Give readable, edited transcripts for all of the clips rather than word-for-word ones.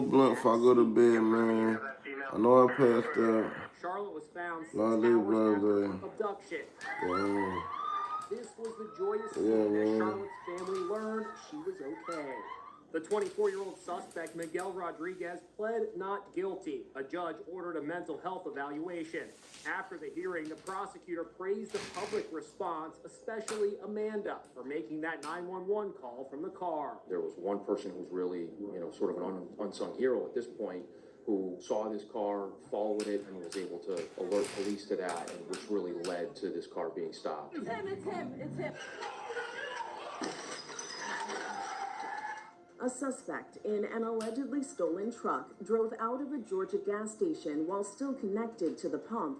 Blunt before I go to bed, man. I know I passed out. Charlotte was found 6 Love this hours brother. after abduction. Yeah, This was the joyous yeah, scene as man. Charlotte's family learned she was okay. The 24-year-old suspect, Miguel Rodriguez, pled not guilty. A judge ordered a mental health evaluation. After the hearing, the prosecutor praised the public response, especially Amanda, for making that 911 call from the car. There was one person who's really, sort of an unsung hero at this point, who saw this car, followed it, and was able to alert police to that, and which really led to this car being stopped. It's him. A suspect in an allegedly stolen truck drove out of a Georgia gas station while still connected to the pump.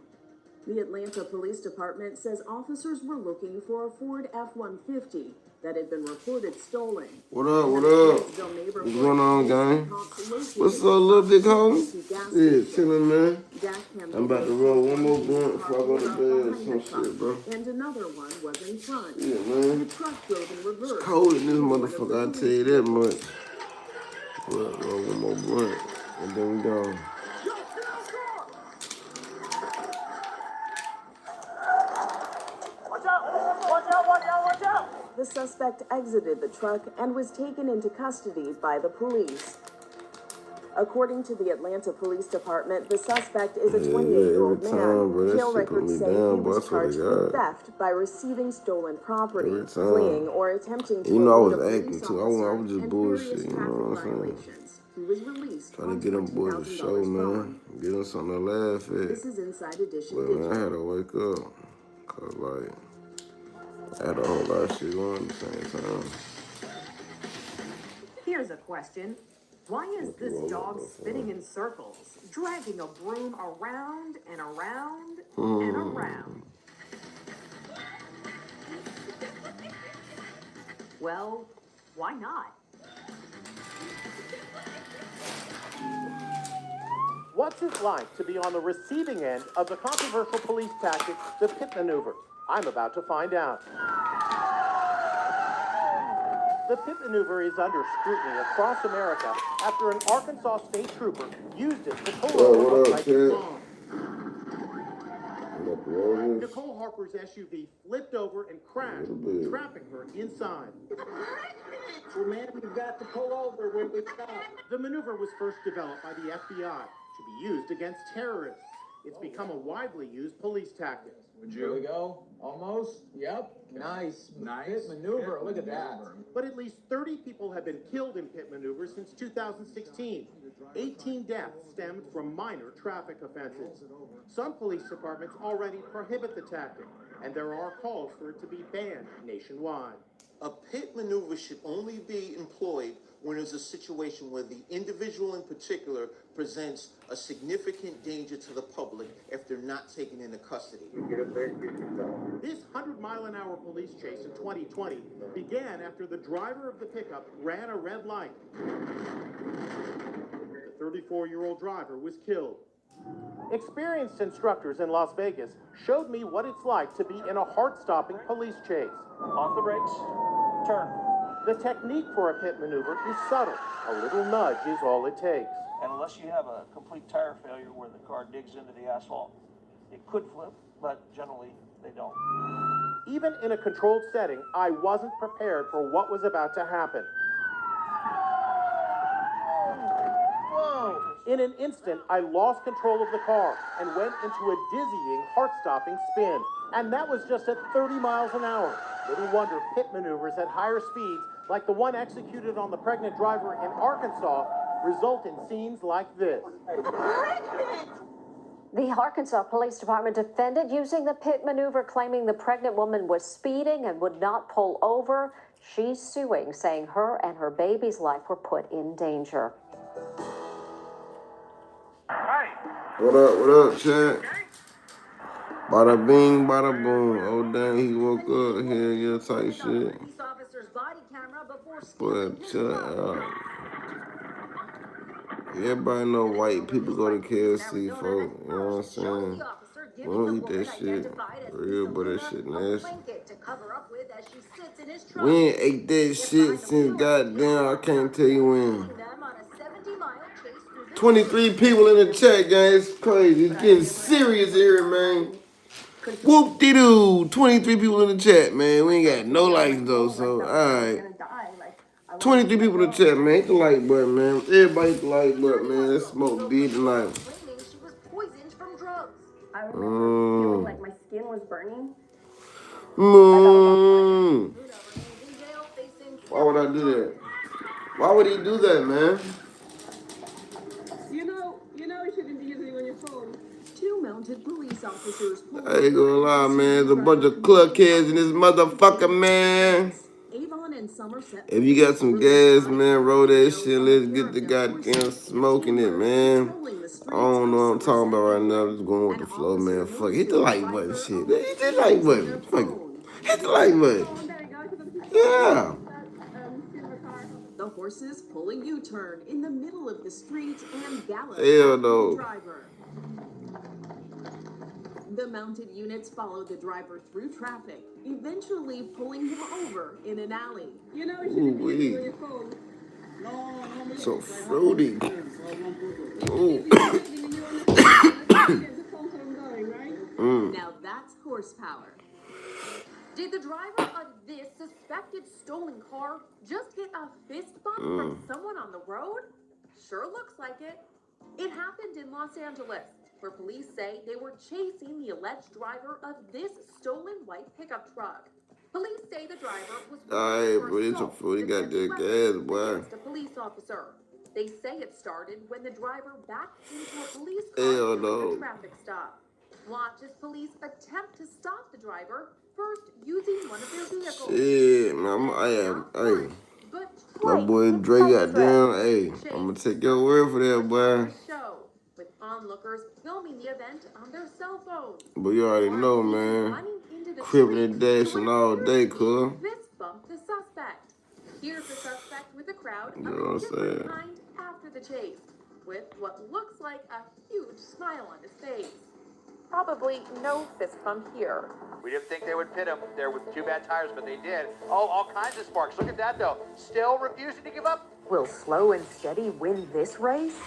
The Atlanta Police Department says officers were looking for a Ford F-150 that had been reported stolen. What up, what up? What's going on, gang? What's up, little big homie? Yeah, chillin', man. I'm about to roll one more blunt before I go to bed. Some shit, bro. And another one was in front. Yeah, man. The truck drove in reverse. It's cold in this motherfucker, I tell you that much. But roll one more blunt, and then we gone. Watch out! The suspect exited the truck and was taken into custody by the police. According to the Atlanta Police Department, the suspect is a 28-year-old man. Jail records say he was charged with theft by receiving stolen property, fleeing, or attempting to I was elude a acting police too. I officer, was just and bullshit, various you know what I'm saying? violations. He was released Trying on to get them boys a $20,000 show, man. bond. Get them something to laugh at. This is Inside Edition But Digital. man, I had to wake up. Cause like, I had a whole lot of shit going at the same time. Here's a question. Why is this dog spinning in circles, dragging a broom around and around and around? Well, why not? What's it like to be on the receiving end of the controversial police tactic, the pit maneuver? I'm about to find out. The pit maneuver is under scrutiny across America after an Arkansas state trooper used it to pull over a pregnant mom. Nicole Harper's SUV flipped over and crashed, trapping her inside. Well, man, we've got to pull over when we stop. The maneuver was first developed by the FBI to be used against terrorists. It's become a widely used police tactic. Here we go. Almost. Yep. Nice. Pit maneuver. Look at that. But at least 30 people have been killed in pit maneuvers since 2016. 18 deaths stemmed from minor traffic offenses. Some police departments already prohibit the tactic, and there are calls for it to be banned nationwide. A pit maneuver should only be employed when there's a situation where the individual in particular presents a significant danger to the public if they're not taken into custody. This 100-mile-an-hour police chase in 2020 began after the driver of the pickup ran a red light. The 34-year-old driver was killed. Experienced instructors in Las Vegas showed me what it's like to be in a heart-stopping police chase. Off the brakes, turn. The technique for a pit maneuver is subtle. A little nudge is all it takes. And unless you have a complete tire failure where the car digs into the asphalt, it could flip, but generally they don't. Even in a controlled setting, I wasn't prepared for what was about to happen. Whoa. In an instant, I lost control of the car and went into a dizzying, heart-stopping spin. And that was just at 30 miles an hour. Little wonder pit maneuvers at higher speeds, like the one executed on the pregnant driver in Arkansas, result in scenes like this. The Arkansas Police Department defended using the pit maneuver, claiming the pregnant woman was speeding and would not pull over. She's suing, saying her and her baby's life were put in danger. What up, Chad? Bada bing, bada boom. Oh, damn, he woke up. Hell yeah, type shit. But chill out. Everybody know white people go to KFC, folks. You know what I'm saying? We don't eat that shit. Real, but that shit nasty. We ain't ate that shit since goddamn, I can't tell you when. 23 people in the chat, guys. It's crazy. It's getting serious here, man. Whoop-de-doo. 23 people in the chat, man. We ain't got no likes, though, so, alright. 23 people in the chat, man. Hit the like button, man. Everybody hit the like button, man. Let's smoke B tonight. She was poisoned from drugs. I remember feeling like my skin was burning. Why would I do that? Why would he do that, man? You know you shouldn't be using on your phone. Two mounted police officers pulled I ain't gonna lie, man. There's a bunch of cluckheads in this motherfucker, man. Avon and Somerset. If you got some gas, man, roll that shit. Let's get the goddamn smoking it, man. I don't know what I'm talking about right now. I'm just going with the flow, man. Fuck it. Hit the like button, shit. Hit the like button. Fuck it. Hit the like button. Yeah. The horses pull a U-turn in the middle of the street and gallop Hell the no. driver. The mounted units follow the driver through traffic, eventually pulling him over in an alley. You know, you shouldn't be using your phone. So fruity. Ooh. Now that's horsepower. Did the driver of this suspected stolen car just get a fist bump from someone on the road? Sure looks like it. It happened in Los Angeles, where police say they were chasing the alleged driver of this stolen white pickup truck. Police say the driver was Alright, bro, it's a fruity goddamn gas, boy. against a police officer. They say it started when the driver backed into a police Hell car no. at a traffic stop. Watch as police attempt to stop the driver, first using one of their vehicles. Shit, man, But my twice boy with Dre self-defense. goddamn, hey, I'm gonna take your word for that, boy. Show, with onlookers filming the event on their cell phones. But you already know, man. Crippin' and dashing all day, cuz. Fist bump the suspect. Here's the suspect with a crowd You know of what a I'm different saying? kind after the chase, with what looks like a huge smile on his face. Probably no fist bump here. We didn't think they would pit him there with two bad tires, but they did. Oh, all kinds of sparks. Look at that, though. Still refusing to give up. Will slow and steady win this race?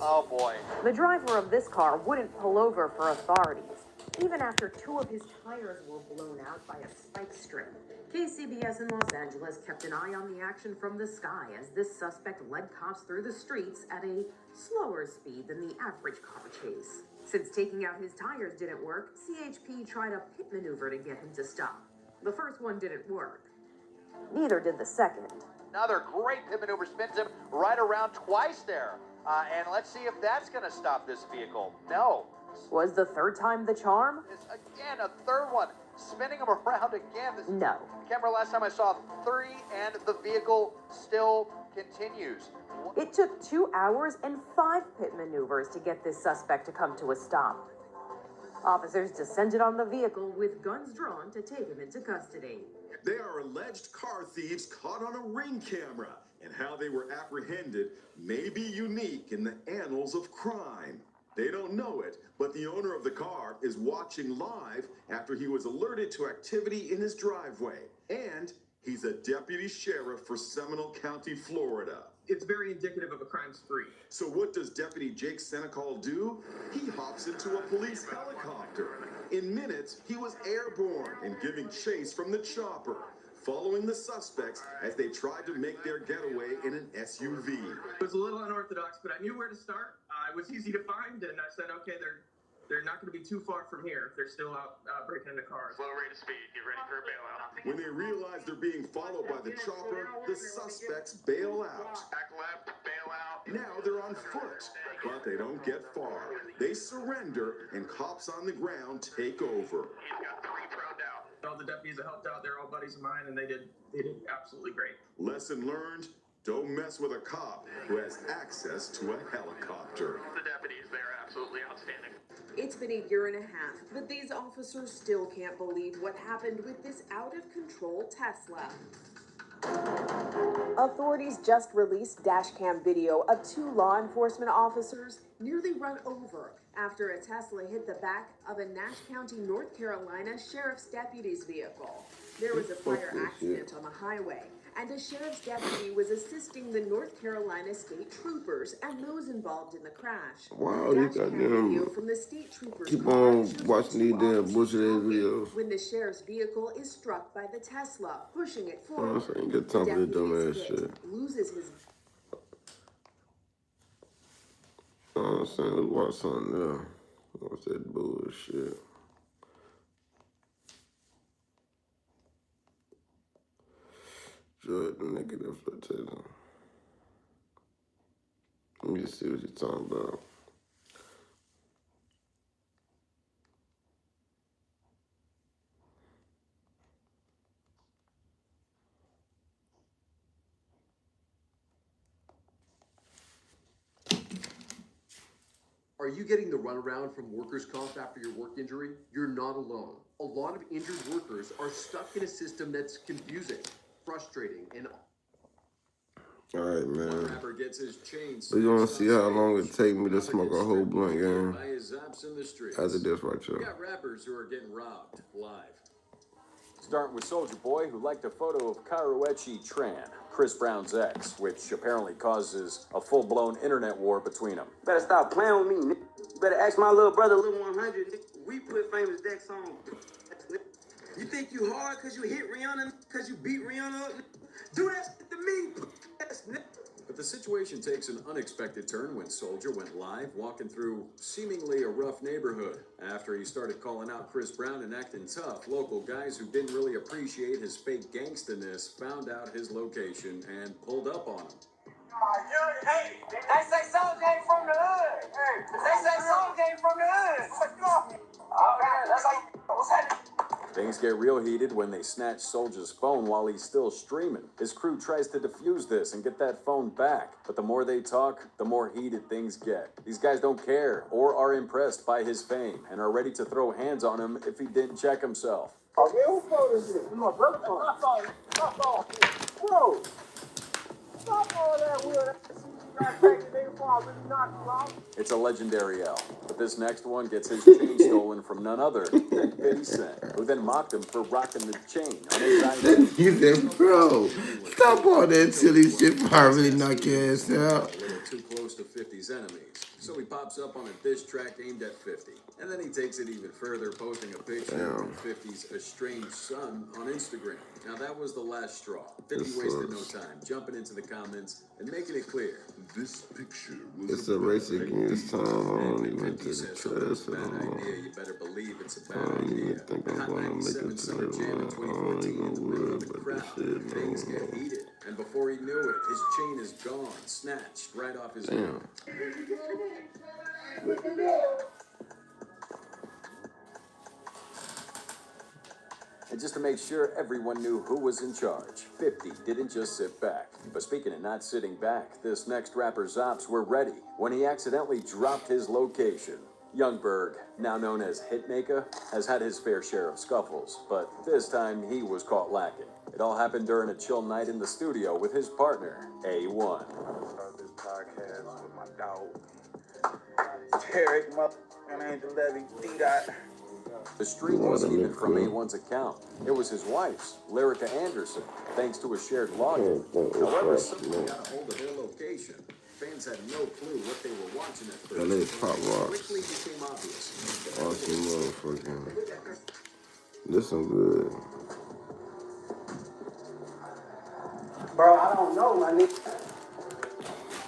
Oh, boy. The driver of this car wouldn't pull over for authorities, even after two of his tires were blown out by a spike string. KCBS in Los Angeles kept an eye on the action from the sky as this suspect led cops through the streets at a slower speed than the average car chase. Since taking out his tires didn't work, CHP tried a pit maneuver to get him to stop. The first one didn't work. Neither did the second. Another great pit maneuver, spins him right around twice there. And let's see if that's going to stop this vehicle. No. Was the third time the charm? Again, a third one. Spinning him around again. No. Camera, last time I saw 3, and the vehicle still continues. It took 2 hours and 5 pit maneuvers to get this suspect to come to a stop. Officers descended on the vehicle with guns drawn to take him into custody. They are alleged car thieves caught on a Ring camera, and how they were apprehended may be unique in the annals of crime. They don't know it, but the owner of the car is watching live after he was alerted to activity in his driveway. And he's a deputy sheriff for Seminole County, Florida. It's very indicative of a crime spree. So what does Deputy Jake Senecal do? He hops into a police helicopter. In minutes, he was airborne and giving chase from the chopper, following the suspects as they tried to make their getaway in an SUV. It was a little unorthodox, but I knew where to start. It was easy to find, and I said, okay, they're not going to be too far from here if they're still out breaking into cars. Slow rate of speed. Get ready for a bailout. When they realize they're being followed by the chopper, the suspects bail out. Back left, bail out. Now they're on foot, but they don't get far. They surrender, and cops on the ground take over. He's got 3 thrown down. All the deputies that helped out, they're all buddies of mine, and they did absolutely great. Lesson learned, don't mess with a cop who has access to a helicopter. The deputies, they're absolutely outstanding. It's been a year and a half, but these officers still can't believe what happened with this out-of-control Tesla. Authorities just released dashcam video of 2 law enforcement officers nearly run over after a Tesla hit the back of a Nash County, North Carolina sheriff's deputy's vehicle. There was a fire accident on the highway and a sheriff's deputy was assisting the North Carolina state troopers and those involved in the crash. Wow, you got them. From the state troopers Keep car on shows watching these two damn officers bullshit ass talking videos. when the sheriff's vehicle is struck by the Tesla, pushing it I forward. ain't got time for that dumb ass Deputy's shit. hit, loses his I'm saying, let's watch something there. What's that bullshit? Judge the negative flirtation. Let me just see what you're talking about. Are you getting the runaround from workers' comp after your work injury? You're not alone. A lot of injured workers are stuck in a system that's confusing, frustrating, and All right, man. Rapper gets his chain We're gonna snatched see on how long stage. it take me to Rapper smoke gets a whole stripped blunt naked game. by his zaps in the streets. After this right We here. got rappers who are getting robbed live. Starting with Soulja Boy, who liked a photo of Karuechi Tran, Chris Brown's ex, which apparently causes a full-blown internet war between them. Better stop playing with me, nigga. Better ask my little brother, Lil 100. Nigga. We put Famous Dex on. You think you hard because you hit Rihanna, because you beat Rihanna up? Do that shit to me, nigga. But the situation takes an unexpected turn when Soulja went live, walking through seemingly a rough neighborhood. After he started calling out Chris Brown and acting tough, local guys who didn't really appreciate his fake gangstaness found out his location and pulled up on him. Hey, they say Soulja ain't from the hood. Hey, they say Soulja ain't from the hood. Oh, man, that's like, what's happening? Things get real heated when they snatch Soulja's phone while he's still streaming. His crew tries to defuse this and get that phone back, but the more they talk, the more heated things get. These guys don't care or are impressed by his fame and are ready to throw hands on him if he didn't check himself. Oh, man, who phone is this? It's my brother's phone. My phone. My phone. Bro, stop all that weird ass shit you got taking there before I really knock you out. It's a legendary L, but this next one gets his chain stolen from none other than 50 Cent, who then mocked him for rocking the chain on his ID. He said, bro, stop all that silly shit before I really knock your ass out. A little too close to 50's enemies. So he pops up on a diss track aimed at 50. And then he takes it even further, posting a picture of 50's estranged son on Instagram. Now that was the last straw. 50 wasted no time, jumping into the comments and making it clear. This picture was It's a race against time. I don't even take a chance. I don't know. You better believe it's a I bad don't idea. even think I'm gonna make it to this one. I don't even worry about this shit Things no get more. heated, and before he knew it, his chain is gone, snatched right off his neck. And just to make sure everyone knew who was in charge, 50 didn't just sit back. But speaking of not sitting back, this next rapper's ops were ready when he accidentally dropped his location. Youngberg, now known as Hitmaker, has had his fair share of scuffles, but this time he was caught lacking. It all happened during a chill night in the studio with his partner, A1. Start this podcast with my dog, Derek, and Angel Levy, D-Dot. The stream wasn't even from A1's account. It was his wife's, Lyrica Anderson, thanks to a shared login. However, Someone got a hold of their location. Fans had no clue what they were watching at first. LA Pop Rocks. Quickly became obvious. Awesome motherfucking. This one good. Bro, I don't know, my nigga.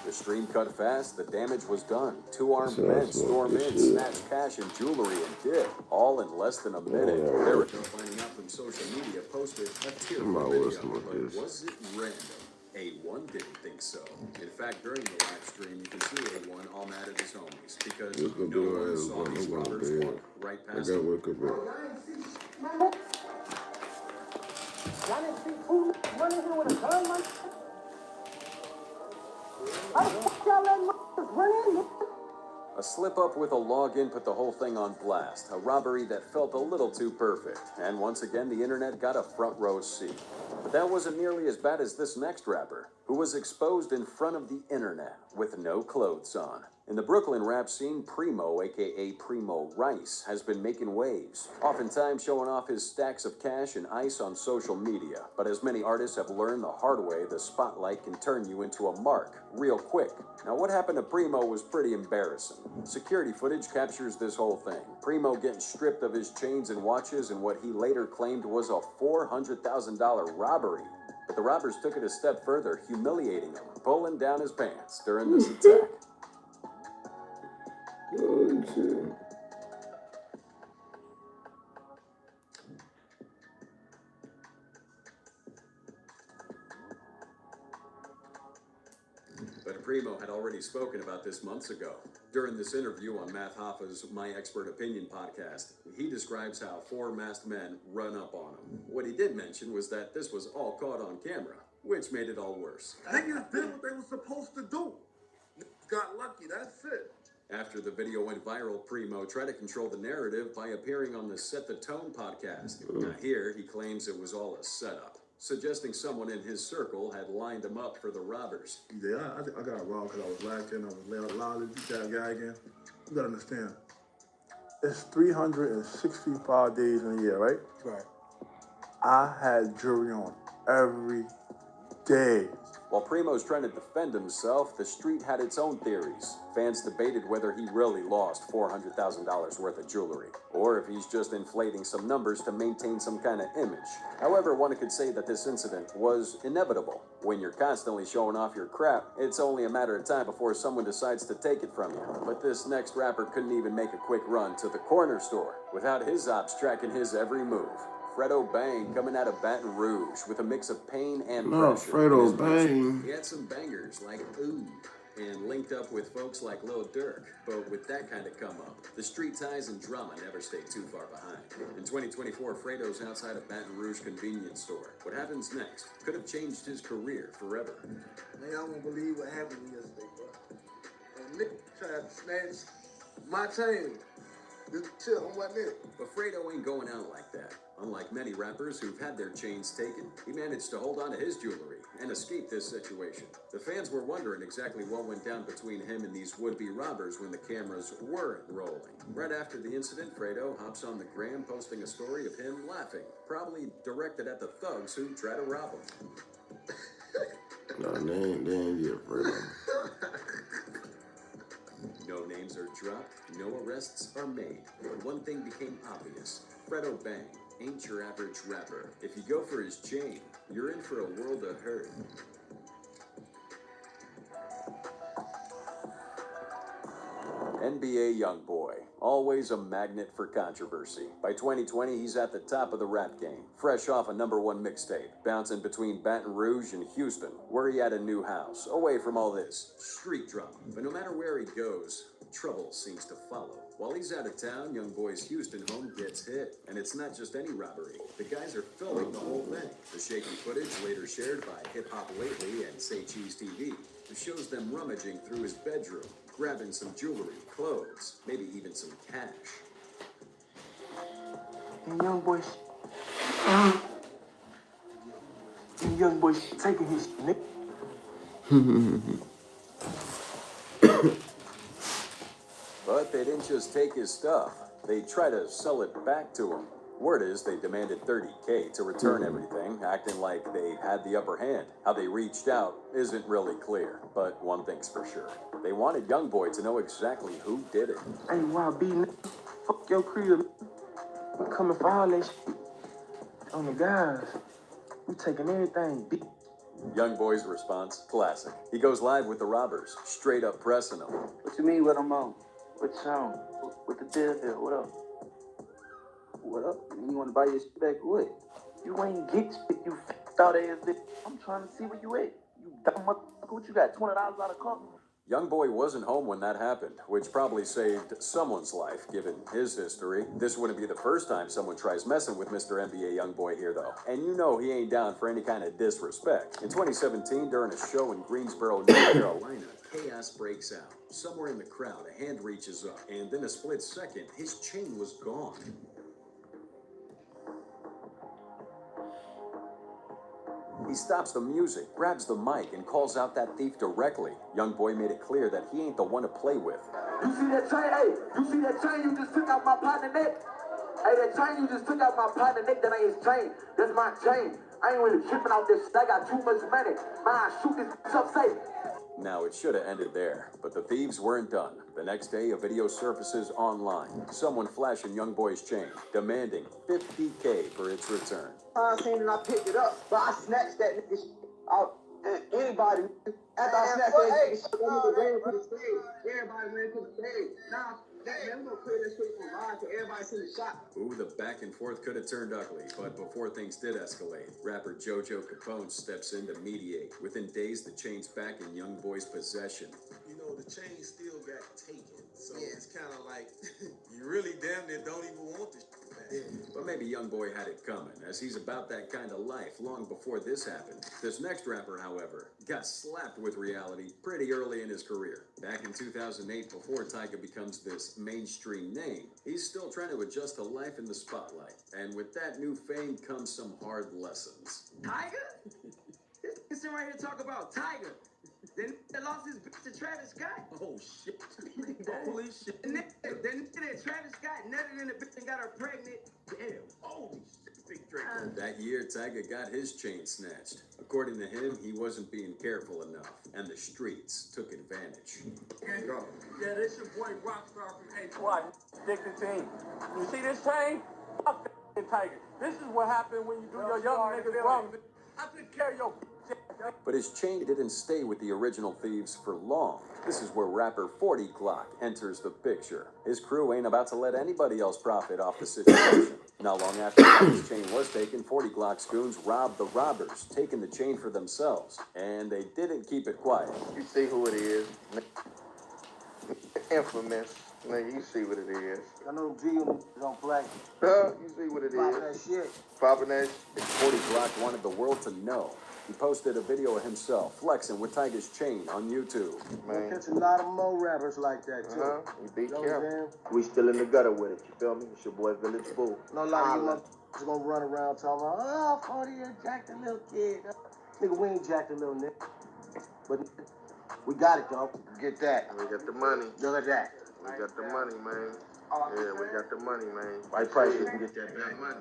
The stream cut fast, the damage was done. Two armed men storm in, snatch cash and jewelry and dip, all in less than a minute. Lyrica, finding out from social media, posted a tearful video, but was it random? A1 didn't think so. In fact, during the live stream, you can see A1 all mad at his homies because no one saw these robbers walk right past him. Y'all didn't see two running here with a gun, man? How the fuck y'all letting motherfuckers run in, nigga? A slip-up with a login put the whole thing on blast, a robbery that felt a little too perfect, and once again the internet got a front row seat. But that wasn't nearly as bad as this next rapper, who was exposed in front of the internet with no clothes on. In the Brooklyn rap scene, Primo, aka Primo Rice, has been making waves, oftentimes showing off his stacks of cash and ice on social media. But as many artists have learned the hard way, the spotlight can turn you into a mark real quick. Now, what happened to Primo was pretty embarrassing. Security footage captures this whole thing. Primo getting stripped of his chains and watches in what he later claimed was a $400,000 robbery. But the robbers took it a step further, humiliating him, pulling down his pants during this attack. Oh, shit. But Primo had already spoken about this months ago. During this interview on Matt Hoffa's My Expert Opinion podcast, he describes how 4 masked men run up on him. What he did mention was that this was all caught on camera, which made it all worse. Niggas did what they were supposed to do. Got lucky, that's it. After the video went viral, Primo tried to control the narrative by appearing on the Set the Tone podcast. Now here, he claims it was all a setup, suggesting someone in his circle had lined him up for the robbers. Yeah, I got robbed because I was last year and I was loud to beat that guy again. You gotta understand, it's 365 days in a year, right? Right. I had jewelry on every day. While Primo's trying to defend himself, the street had its own theories. Fans debated whether he really lost $400,000 worth of jewelry, or if he's just inflating some numbers to maintain some kind of image. However, one could say that this incident was inevitable. When you're constantly showing off your crap, it's only a matter of time before someone decides to take it from you. But this next rapper couldn't even make a quick run to the corner store without his ops tracking his every move. Fredo Bang coming out of Baton Rouge with a mix of pain and pressure. Fredo Bang. He had some bangers like Ooh, and linked up with folks like Lil Durk. But with that kind of come up, the street ties and drama never stayed too far behind. In 2024, Fredo's outside a Baton Rouge convenience store. What happens next could have changed his career forever. Man, I won't believe what happened yesterday, bro. And Nick tried to snatch my chain. This shit on my neck. But Fredo ain't going out like that. Unlike many rappers who've had their chains taken, he managed to hold on to his jewelry and escape this situation. The fans were wondering exactly what went down between him and these would-be robbers when the cameras weren't rolling. Right after the incident, Fredo hops on the gram posting a story of him laughing, probably directed at the thugs who try to rob him. No, they ain't get Fredo. No names are dropped, no arrests are made. But one thing became obvious. Fredo Bang ain't your average rapper. If you go for his chain, you're in for a world of hurt. NBA YoungBoy, always a magnet for controversy. By 2020, he's at the top of the rap game, fresh off a #1 mixtape, bouncing between Baton Rouge and Houston, where he had a new house, away from all this street drama. But no matter where he goes, trouble seems to follow. While he's out of town, YoungBoy's Houston home gets hit. And it's not just any robbery. The guys are filming the whole thing. The shaky footage, later shared by Hip Hop Lately and Say Cheese TV, shows them rummaging through his bedroom, grabbing some jewelry, clothes, maybe even some cash. And YoungBoy taking his nigga. But they didn't just take his stuff. They try to sell it back to him. Word is they demanded $30K to return everything, acting like they had the upper hand. How they reached out isn't really clear, but one thing's for sure. They wanted YoungBoy to know exactly who did it. Hey, YB, fuck your crib. We coming for all that shit. On the guys, we taking everything, bitch. YoungBoy's response, classic. He goes live with the robbers, straight up pressing them. What you mean what I'm on? What you on? What the deal here? What up? What up? You want to buy your shit back? What? You ain't get shit, you thought ass bitch. I'm trying to see where you at. You dumb motherfucker. What you got? $20 out of car? YoungBoy wasn't home when that happened, which probably saved someone's life, given his history. This wouldn't be the first time someone tries messing with Mr. NBA YoungBoy here, though. And you know he ain't down for any kind of disrespect. In 2017, during a show in Greensboro, North Carolina, chaos breaks out. Somewhere in the crowd, a hand reaches up, and in a split second, his chain was gone. He stops the music, grabs the mic, and calls out that thief directly. Youngboy made it clear that he ain't the one to play with. You see that chain? Hey, you see that chain you just took out my partner neck? Hey, that chain you just took out my partner neck, that ain't his chain. That's my chain. I ain't really tripping out this shit. I got too much money. Man, shoot this bitch up safe. Now, it should have ended there, but the thieves weren't done. The next day, a video surfaces online. Someone flashing Youngboy's chain, demanding $50K for its return. I seen it, I picked it up, but I snatched that nigga shit out. Anybody, after I snatched that nigga shit, that nigga ran to the stage. Everybody ran to the stage. Now, man, we gonna clear this shit from live so everybody see the shot. Ooh, the back and forth could have turned ugly, but before things did escalate, rapper JoJo Capone steps in to mediate. Within days, the chain's back in Youngboy's possession. You know, the chain still got taken, so it's kind of like, you really damn near don't even want this shit back. But maybe Youngboy had it coming, as he's about that kind of life long before this happened. This next rapper, however, got slapped with reality pretty early in his career. Back in 2008, before Tyga becomes this mainstream name, he's still trying to adjust to life in the spotlight. And with that new fame comes some hard lessons. Tyga? This nigga right here talk about Tyga. Then that lost his bitch to Travis Scott. Oh, shit. Holy shit. Then that Travis Scott nutted in the bitch and got her pregnant. Damn. Holy shit. Big Drake. That year, Tyga got his chain snatched. According to him, he wasn't being careful enough, and the streets took advantage. Yeah, this your boy Rockstar from A-Squad. Stick the team. You see this chain? Fuck that Tiger. This is what happened when you do your young niggas wrong. I took care of your But his chain didn't stay with the original thieves for long. This is where rapper 40 Glock enters the picture. His crew ain't about to let anybody else profit off the situation. Not long after his chain was taken, 40 Glock's goons robbed the robbers, taking the chain for themselves. And they didn't keep it quiet. You see who it is. Infamous. Nigga, you see what it is. I know them G don't play. You see what it is. Popping that shit. Popping that shit. 40 Glock wanted the world to know. He posted a video of himself flexing with Tyga's chain on YouTube. Man, catch a lot of more rappers like that too. You be careful. We still in the gutter with it. You feel me? It's your boy Village Bull. No lie, you motherfuckers gonna run around talking about, 40 years jacked a little kid. Nigga, we ain't jacked a little nigga. But we got it, dog. Get that. We got the money. Look at that. We got the money, man. Yeah, we got the money, man. White price, you can get that back. Money.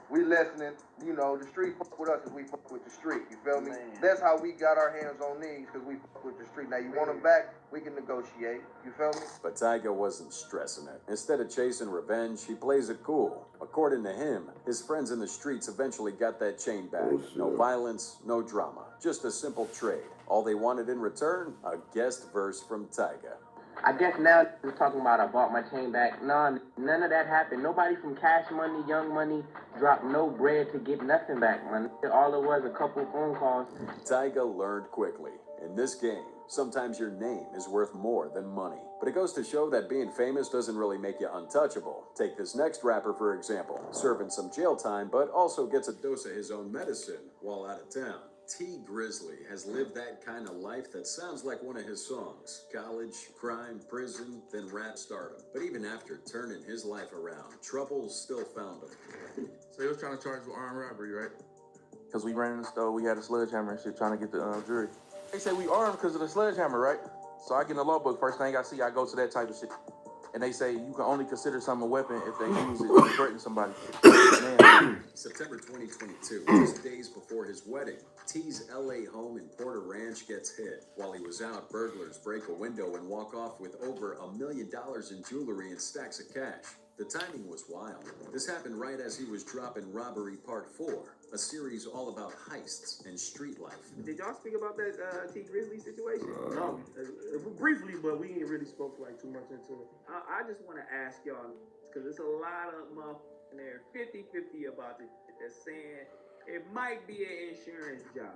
We listening, you know, the street fuck with us as we fuck with the street, you feel me? That's how we got our hands on these, because we fuck with the street. Now, you want them back, we can negotiate, you feel me? But Tyga wasn't stressing it. Instead of chasing revenge, he plays it cool. According to him, his friends in the streets eventually got that chain back. No violence, no drama, just a simple trade. All they wanted in return, a guest verse from Tyga. I guess now we're talking about I bought my chain back. No, none of that happened. Nobody from Cash Money, Young Money dropped no bread to get nothing back, man. All it was a couple phone calls. Tyga learned quickly. In this game, sometimes your name is worth more than money. But it goes to show that being famous doesn't really make you untouchable. Take this next rapper, for example, serving some jail time, but also gets a dose of his own medicine while out of town. T Grizzly has lived that kind of life that sounds like one of his songs. College, crime, prison, then rap stardom. But even after turning his life around, trouble still found him. So he was trying to charge with armed robbery, right? Because we ran in the store, we had a sledgehammer and shit trying to get the jury. They say we armed because of the sledgehammer, right? So I get in the law book, first thing I see, I go to that type of shit. And they say you can only consider something a weapon if they use it to threaten somebody. Man. September 2022, just days before his wedding, T's LA home in Porter Ranch gets hit. While he was out, burglars break a window and walk off with over $1 million in jewelry and stacks of cash. The timing was wild. This happened right as he was dropping Robbery Part 4, a series all about heists and street life. Did y'all speak about that T Grizzly situation? No, briefly, but we ain't really spoke like too much into it. I just want to ask y'all, because there's a lot of motherfuckers in there 50-50 about it. They're saying it might be an insurance job.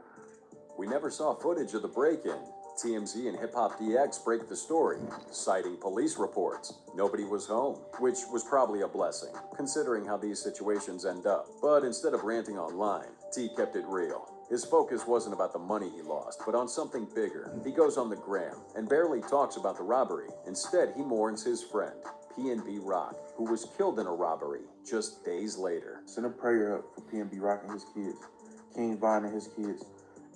We never saw footage of the break-in. TMZ and Hip Hop DX break the story, citing police reports. Nobody was home, which was probably a blessing, considering how these situations end up. But instead of ranting online, T kept it real. His focus wasn't about the money he lost, but on something bigger. He goes on the gram and barely talks about the robbery. Instead, he mourns his friend, PNB Rock, who was killed in a robbery just days later. Send a prayer up for PNB Rock and his kids. King Von and his kids.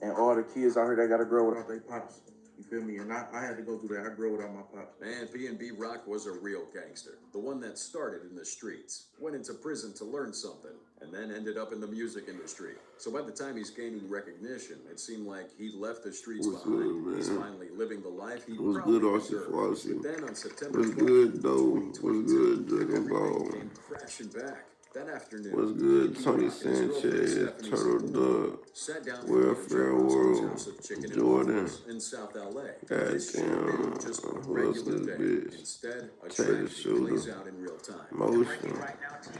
And all the kids out here that gotta grow without their pops. You feel me? And I had to go through that. I grew without my pops. Man, P&B Rock was a real gangster. The one that started in the streets, went into prison to learn something, and then ended up in the music industry. So by the time he's gaining recognition, it seemed like he left the streets What's behind. good, He's man? finally living the life he What's probably good, Archie deserved. Farsi? But then on September What's 12th, good, though? What's good, Dragon everything Ball? came crashing back. That afternoon, What's good, P&B Tony Rock and his girlfriend Sanchez, Stephanie Turtle Santoro Duck, sat down for Welfare lunch at World, Joseph Chicken and Jordan. Waffles in South LA. This should have Goddamn, been just a who else regular this day. bitch? Instead, a Taylor tragedy plays Shooter, out in real time. Motion,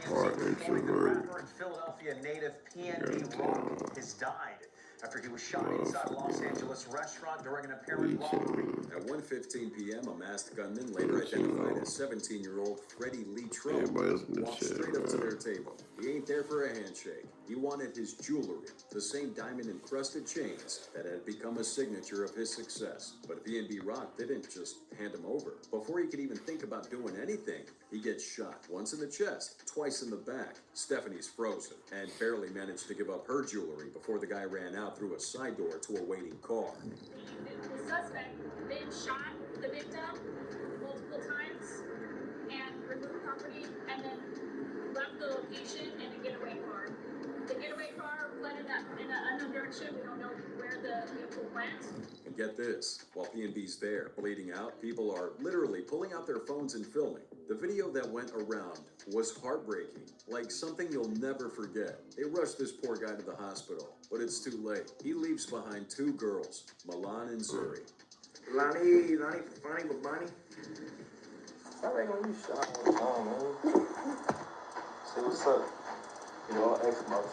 Heart Introvert. Rapper and Philadelphia native P&B Rock has died after he was shot inside a Los Angeles restaurant during an apparent robbery. At 1:15 p.m., a masked gunman, later identified as 17-year-old Freddie Lee Trump, Everybody else in the walked chat, straight up to man. their table. He ain't there for a handshake. He wanted his jewelry, the same diamond-encrusted chains that had become a signature of his success. But P&B Rock didn't just hand him over. Before he could even think about doing anything, he gets shot, once in the chest, twice in the back. Stephanie's frozen and barely managed to give up her jewelry before the guy ran out through a side door to a waiting car. The suspect then shot the victim multiple times and removed property and then left the location in a getaway car. The getaway car fled in an unknown direction. We don't know where the vehicle went. And get this, while P&B's there, bleeding out, people are literally pulling out their phones and filming. The video that went around was heartbreaking, like something you'll never forget. They rushed this poor guy to the hospital, but it's too late. He leaves behind two girls, Milan and Zuri. Lonnie funny, but Bonnie. Stop acting like you shot all the time, man. Say what's up. You know, I'll ask about you.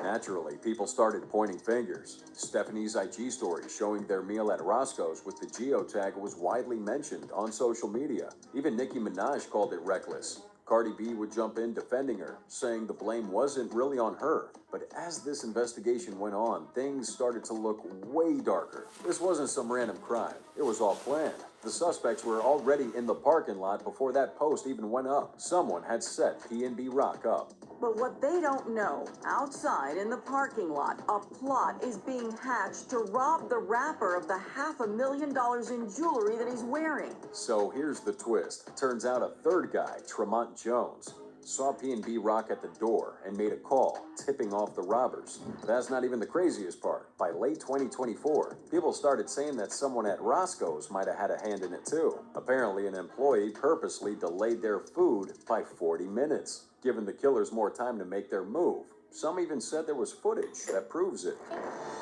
Naturally, people started pointing fingers. Stephanie's IG story showing their meal at Roscoe's with the geotag was widely mentioned on social media. Even Nicki Minaj called it reckless. Cardi B would jump in defending her, saying the blame wasn't really on her. But as this investigation went on, things started to look way darker. This wasn't some random crime. It was all planned. The suspects were already in the parking lot before that post even went up. Someone had set P&B Rock up. But what they don't know, outside in the parking lot, a plot is being hatched to rob the rapper of the $500,000 in jewelry that he's wearing. So here's the twist. Turns out a third guy, Tremont Jones, saw P&B Rock at the door and made a call, tipping off the robbers. That's not even the craziest part. By late 2024, people started saying that someone at Roscoe's might have had a hand in it too. Apparently, an employee purposely delayed their food by 40 minutes, giving the killers more time to make their move. Some even said there was footage that proves it.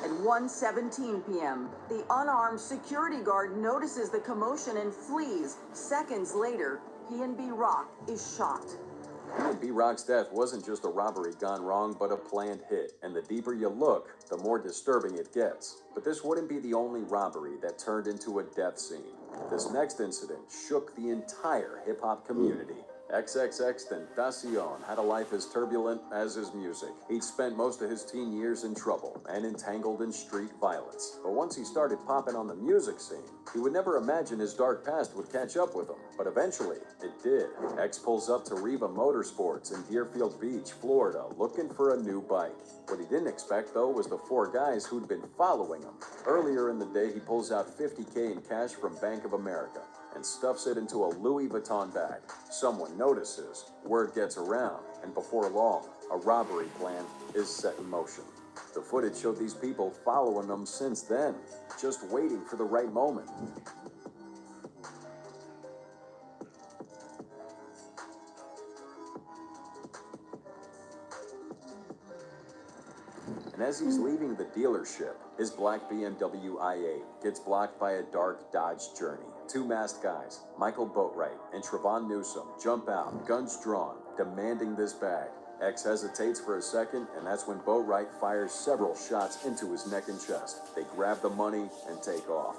At 1:17 p.m., the unarmed security guard notices the commotion and flees. Seconds later, P&B Rock is shot. P&B Rock's death wasn't just a robbery gone wrong, but a planned hit. And the deeper you look, the more disturbing it gets. But this wouldn't be the only robbery that turned into a death scene. This next incident shook the entire hip-hop community. XXXTentacion had a life as turbulent as his music. He'd spent most of his teen years in trouble and entangled in street violence. But once he started popping on the music scene, he would never imagine his dark past would catch up with him. But eventually, it did. X pulls up to Reba Motorsports in Deerfield Beach, Florida, looking for a new bike. What he didn't expect, though, was the four guys who'd been following him. Earlier in the day, he pulls out $50K in cash from Bank of America and stuffs it into a Louis Vuitton bag. Someone notices, word gets around, and before long, a robbery plan is set in motion. The footage showed these people following them since then, just waiting for the right moment. And as he's leaving the dealership, his black BMW i8 gets blocked by a dark Dodge Journey. Two masked guys, Michael Boatwright and Trevon Newsom, jump out, guns drawn, demanding this bag. X hesitates for a second, and that's when Boatwright fires several shots into his neck and chest. They grab the money and take off.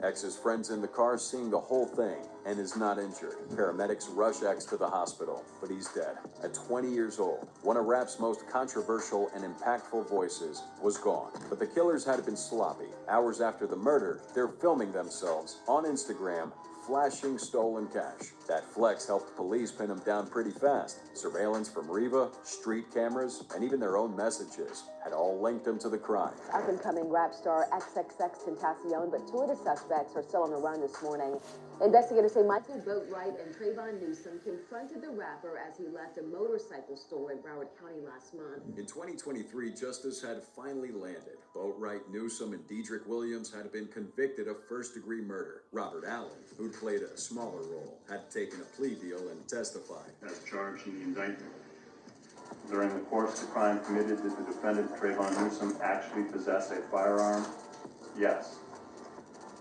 X's friends in the car seeing the whole thing and is not injured. Paramedics rush X to the hospital, but he's dead. At 20 years old, one of rap's most controversial and impactful voices was gone. But the killers had been sloppy. Hours after the murder, they're filming themselves on Instagram flashing stolen cash. That flex helped police pin him down pretty fast. Surveillance from Riva, street cameras, and even their own messages had all linked him to the crime. Up-and-coming rap star XXX Tentacion, but two of the suspects are still on the run this morning. Investigators say Michael Boatwright and Trayvon Newsom confronted the rapper as he left a motorcycle store in Broward County last month. In 2023, justice had finally landed. Boatwright, Newsom, and Dedrick Williams had been convicted of first-degree murder. Robert Allen, who'd played a smaller role, had taken a plea deal and testified. As charged in the indictment. During the course of the crime committed, did the defendant, Trayvon Newsom, actually possess a firearm? Yes.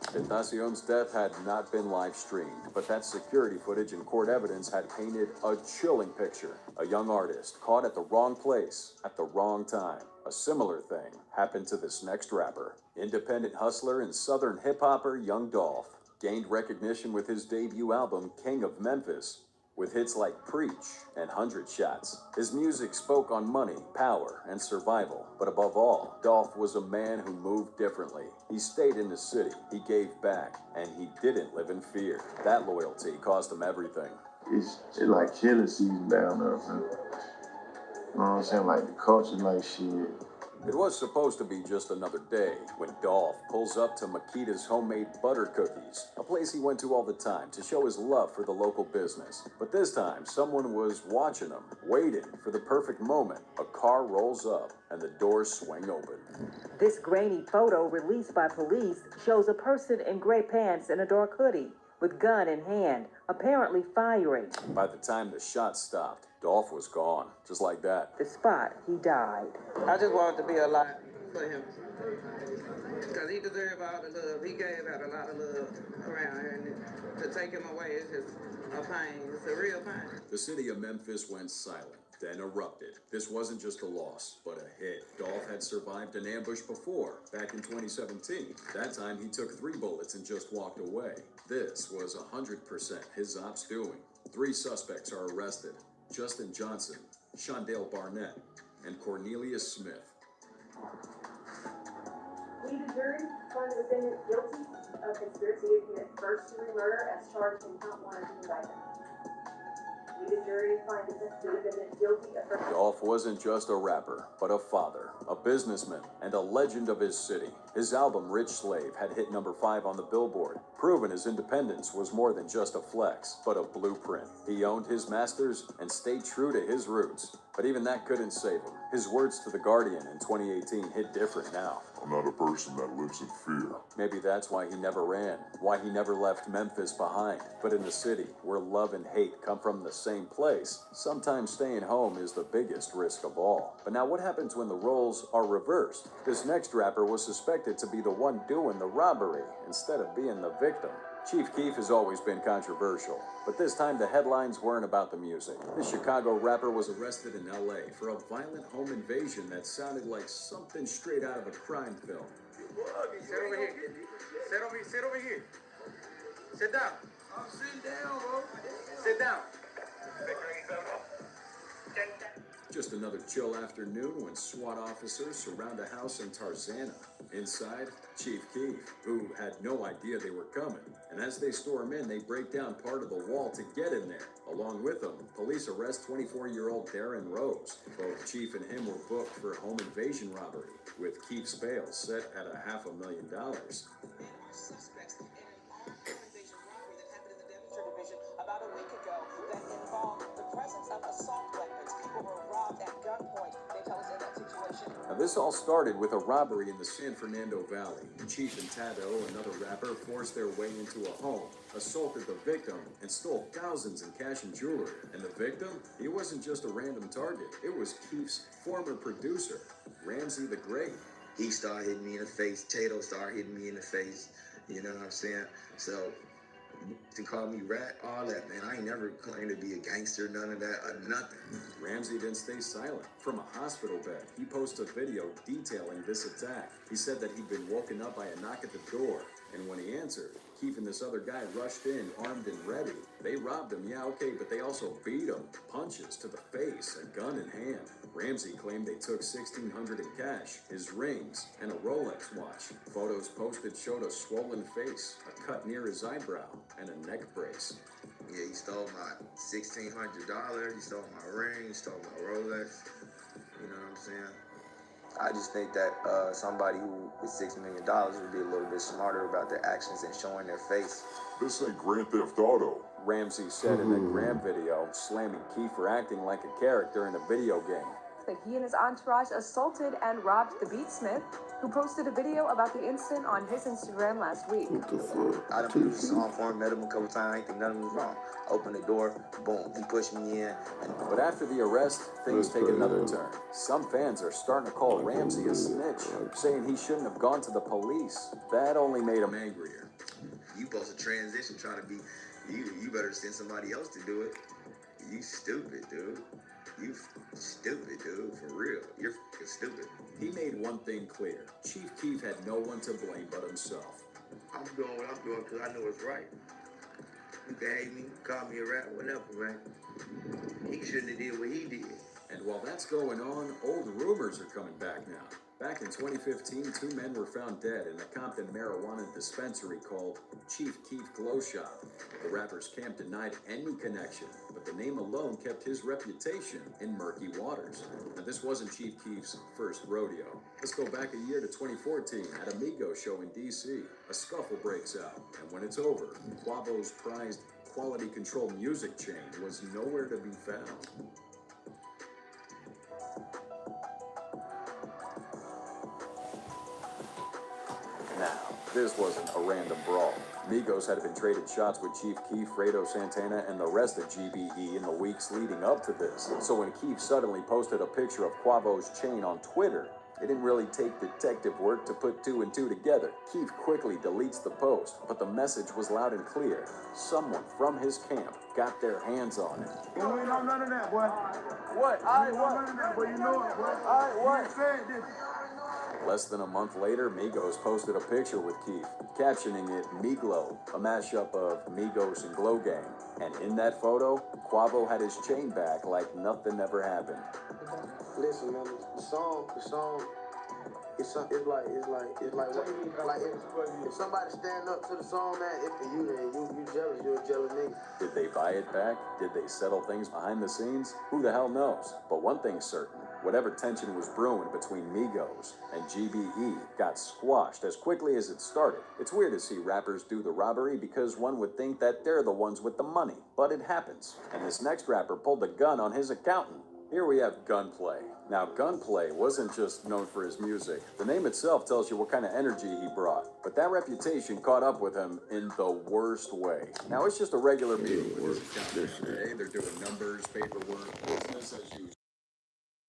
Tentacion's death had not been live-streamed, but that security footage and court evidence had painted a chilling picture. A young artist caught at the wrong place at the wrong time. A similar thing happened to this next rapper. Independent hustler and southern hip-hopper Young Dolph gained recognition with his debut album, King of Memphis, with hits like Preach and 100 Shots. His music spoke on money, power, and survival. But above all, Dolph was a man who moved differently. He stayed in the city, he gave back, and he didn't live in fear. That loyalty cost him everything. It's like killing season down there, man. You know what I'm saying? Like the culture, like shit. It was supposed to be just another day when Dolph pulls up to Makita's homemade butter cookies, a place he went to all the time to show his love for the local business. But this time, someone was watching him, waiting for the perfect moment. A car rolls up and the doors swing open. This grainy photo released by police shows a person in gray pants and a dark hoodie with gun in hand, apparently firing. By the time the shot stopped, Dolph was gone, just like that. The spot he died. I just wanted to be alive for him. Because he deserved all the love. He gave out a lot of love around here. And to take him away is just a pain. It's a real pain. The city of Memphis went silent, then erupted. This wasn't just a loss, but a hit. Dolph had survived an ambush before, back in 2017. That time he took 3 bullets and just walked away. This was 100% his ops doing. 3 suspects are arrested. Justin Johnson, Shondale Barnett, and Cornelius Smith. We, the jury, find the defendant guilty of conspiracy to commit first-degree murder as charged in count 1 of the indictment. We, the jury, find the defendant guilty of first. Dolph wasn't just a rapper, but a father, a businessman, and a legend of his city. His album, Rich Slave, had hit number 5 on the Billboard, proving his independence was more than just a flex, but a blueprint. He owned his masters and stayed true to his roots. But even that couldn't save him. His words to The Guardian in 2018 hit different now. I'm not a person that lives in fear. Maybe that's why he never ran, why he never left Memphis behind. But in the city, where love and hate come from the same place, sometimes staying home is the biggest risk of all. But now what happens when the roles are reversed? This next rapper was suspected to be the one doing the robbery instead of being the victim. Chief Keef has always been controversial, but this time the headlines weren't about the music. The Chicago rapper was arrested in LA for a violent home invasion that sounded like something straight out of a crime film. Sit over here. Sit over here. Sit down. I'm sitting down, bro. Sit down. Just another chill afternoon when SWAT officers surround a house in Tarzana. Inside, Chief Keef, who had no idea they were coming. And as they storm in, they break down part of the wall to get in there. Along with them, police arrest 24-year-old Darren Rose. Both Chief and him were booked for home invasion robbery, with Keef's bail set at $500,000. Suspects in a home invasion robbery that happened in the Devonshire division about a week ago that involved the presence of assault weapons. People were robbed at gunpoint. They tell us in that situation. Now, this all started with a robbery in the San Fernando Valley. Chief and Tado, another rapper, forced their way into a home, assaulted the victim, and stole thousands in cash and jewelry. And the victim? He wasn't just a random target. It was Keef's former producer, Ramsey the Great. He started hitting me in the face. Tato started hitting me in the face. You know what I'm saying? So To call me rat, all that, man. I ain't never claimed to be a gangster, none of that, nothing. Ramsey didn't stay silent. From a hospital bed, he posted a video detailing this attack. He said that he'd been woken up by a knock at the door, and when he answered, Keefe and this other guy rushed in, armed and ready. They robbed him, yeah, okay, but they also beat him. Punches to the face, a gun in hand. Ramsey claimed they took $1,600 in cash, his rings, and a Rolex watch. Photos posted showed a swollen face, a cut near his eyebrow, and a neck brace. Yeah, he stole my $1,600, he stole my ring, he stole my Rolex. You know what I'm saying? I just think that somebody who is $6 million would be a little bit smarter about their actions and showing their face. This ain't Grand Theft Auto. Ramsey said in a Graham video, slamming Keefe for acting like a character in a video game. That he and his entourage assaulted and robbed the beatsmith, who posted a video about the incident on his Instagram last week. What the fuck? I done produced a song for him, met him a couple times, I ain't think nothing was wrong. Opened the door, boom, he pushed me in. But after the arrest, things take another turn. Some fans are starting to call Ramsey a snitch, saying he shouldn't have gone to the police. That only made him angrier. You supposed to transition, trying to be, you better send somebody else to do it. You stupid, dude. You stupid, dude, for real. You're stupid. He made one thing clear. Chief Keefe had no one to blame but himself. I'm doing what I'm doing because I know it's right. You can hate me, call me a rat, whatever, man. He shouldn't have did what he did. And while that's going on, old rumors are coming back now. Back in 2015, 2 men were found dead in a Compton marijuana dispensary called Chief Keef Glow Shop. The rapper's camp denied any connection, but the name alone kept his reputation in murky waters. Now, this wasn't Chief Keef's first rodeo. Let's go back a year to 2014 at a Migos show in D.C. A scuffle breaks out, and when it's over, Quavo's prized quality control music chain was nowhere to be found. Now, this wasn't a random brawl. Migos had been trading shots with Chief Keef, Fredo Santana, and the rest of GBE in the weeks leading up to this. So when Keef suddenly posted a picture of Quavo's chain on Twitter, it didn't really take detective work to put 2 and 2 together. Keef quickly deletes the post, but the message was loud and clear. Someone from his camp got their hands on it. You ain't know none of that, boy. What? I ain't know none of that, boy. You know it, boy. Alright, what? You said this. Less than a month later, Migos posted a picture with Keef, captioning it Miglo, a mashup of Migos and Glow Gang. And in that photo, Quavo had his chain back like nothing ever happened. Listen, man, the song, it's like if somebody stand up to the song, man, if you jealous, you're a jealous nigga. Did they buy it back? Did they settle things behind the scenes? Who the hell knows? But one thing's certain. Whatever tension was brewing between Migos and GBE got squashed as quickly as it started. It's weird to see rappers do the robbery because one would think that they're the ones with the money. But it happens. And this next rapper pulled a gun on his accountant. Here we have Gunplay. Now, Gunplay wasn't just known for his music. The name itself tells you what kind of energy he brought. But that reputation caught up with him in the worst way. Now, it's just a regular meeting with his accountant. Today, they're doing numbers, paperwork, business as usual.